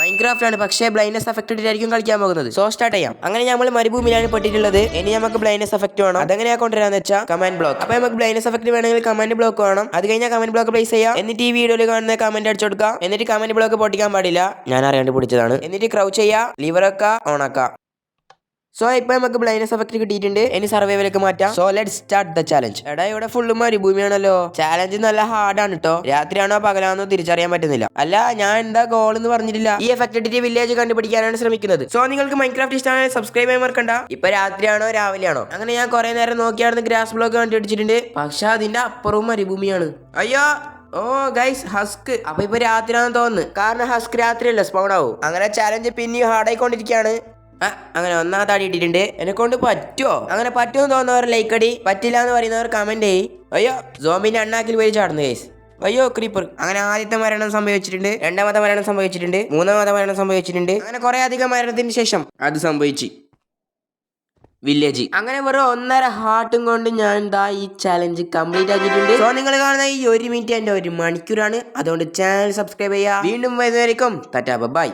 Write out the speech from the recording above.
Minecraft ആണ്, പക്ഷേ blindness effect ഇട്ടായിരിക്കും കളിക്കാൻ പോകുന്നത്. സോ സ്റ്റാർട്ട് ചെയ്യാം. അങ്ങനെ നമ്മൾ മരുഭൂമിയിലാണ് പെട്ടിട്ടുള്ളത്. ഇനി നമുക്ക് ബ്ലൈൻഡ്നെസ് എഫക്ട് വേണം. അതെങ്ങനെയാ കൊണ്ടുവരാന്ന് വെച്ചാൽ കമാൻഡ് ബ്ലോക്ക്. അപ്പൊ നമുക്ക് ബ്ലൈൻഡ്നെസ് എഫക്ട് വേണമെങ്കിൽ കമാൻഡ് ബ്ലോക്ക് വേണം. അത് കഴിഞ്ഞാൽ കമാൻഡ് ബ്ലോക്ക് പ്ലേസ് ചെയ്യാം. എന്നിട്ട് ഈ വീഡിയോയിൽ കാണുന്ന കമന്റ് അടിച്ചു കൊടുക്കാം. എന്നിട്ട് കമാൻഡ് ബ്ലോക്ക് പൊട്ടിക്കാൻ പാടില്ല, ഞാൻ അറിയാണ്ട് പൊടിച്ചതാണ്. എന്നിട്ട് ക്രൗച്ച് ചെയ്യാം, ലിവർ ഒക്കെ ഓൺ ആക്കാം. സോ ഇപ്പൊ നമുക്ക് ബ്ലൈൻഡ്നെസ് എഫക്ട് കിട്ടിയിട്ടുണ്ട്. ഇനി സർവൈവലേക്ക് മാറ്റാം. So let's start the challenge. എടാ ഇവിടെ ഫുള്ള് മരുഭൂമിയാണല്ലോ. ചാലഞ്ച് നല്ല ഹാർഡാണ് കേട്ടോ. രാത്രിയാണോ പകലാണോ തിരിച്ചറിയാൻ പറ്റുന്നില്ല. അല്ല, ഞാൻ എന്താ ഗോൾ എന്ന് പറഞ്ഞിട്ടില്ല. ഈ എഫക്ട് ഇട്ടിട്ട് വില്ലേജ് കണ്ടുപിടിക്കാനാണ് ശ്രമിക്കുന്നത്. സോ നിങ്ങൾക്ക് മൈൻക്രാഫ്റ്റ് ഇഷ്ടമാണ് സബ്സ്ക്രൈബ് ചെയ്യാൻ മറക്കണ്ട. ഇപ്പൊ രാത്രിയാണോ രാവിലെയാണോ? അങ്ങനെ ഞാൻ കുറെ നേരം നോക്കിയായിരുന്നു ഗ്രാസ് ബ്ലോക്ക് കണ്ടുപിടിച്ചിട്ടുണ്ട്. പക്ഷെ അതിന്റെ അപ്പുറവും മരുഭൂമിയാണ്. അയ്യോ ഓ ഗൈസ്, ഹസ്ക്. അപ്പൊ ഇപ്പൊ രാത്രിയാണെന്ന് തോന്നുന്നു, കാരണം ഹസ്ക് രാത്രിയല്ല സ്പൗൺ ആവും. അങ്ങനെ ചാലഞ്ച് പിന്നെയും ഹാർഡായിക്കൊണ്ടിരിക്കുകയാണ്. അങ്ങനെ ഒന്നാമത് അടി ഇട്ടിട്ടുണ്ട്. എന്നെ കൊണ്ട് പറ്റുമോ? അങ്ങനെ പറ്റുമെന്ന് തോന്നുന്നവർ ലൈക്ക് അടി, പറ്റില്ല എന്ന് പറയുന്നവർ കമന്റ് ചെയ്യും. അയ്യോ സോംബിന്റെ അണ്ണാക്കിൽ പോയി ചാടുന്നു ഗൈസ്. അയ്യോ ക്രീപ്പർ. അങ്ങനെ ആദ്യത്തെ മരണം സംഭവിച്ചിട്ടുണ്ട്, രണ്ടാമത്തെ മരണം സംഭവിച്ചിട്ടുണ്ട്, മൂന്നാമത്തെ മരണം സംഭവിച്ചിട്ടുണ്ട്. അങ്ങനെ കുറെ അധികം മരണത്തിന് ശേഷം അത് സംഭവിച്ചു വില്ലേജ്. അങ്ങനെ വെറും 1.5 ഹാർട്ടും കൊണ്ട് ഞാൻ എന്താ ഈ ചാലഞ്ച് കംപ്ലീറ്റ് ആക്കിയിട്ടുണ്ട്. സോ നിങ്ങൾ കാണുന്ന ഈ 1 മിനിറ്റ് എന്റെ 1 മണിക്കൂറാണ്. അതുകൊണ്ട് ചാനൽ സബ്സ്ക്രൈബ് ചെയ്യുക. വീണ്ടും വരുന്നവരേക്കും ടാറ്റാ ബൈ.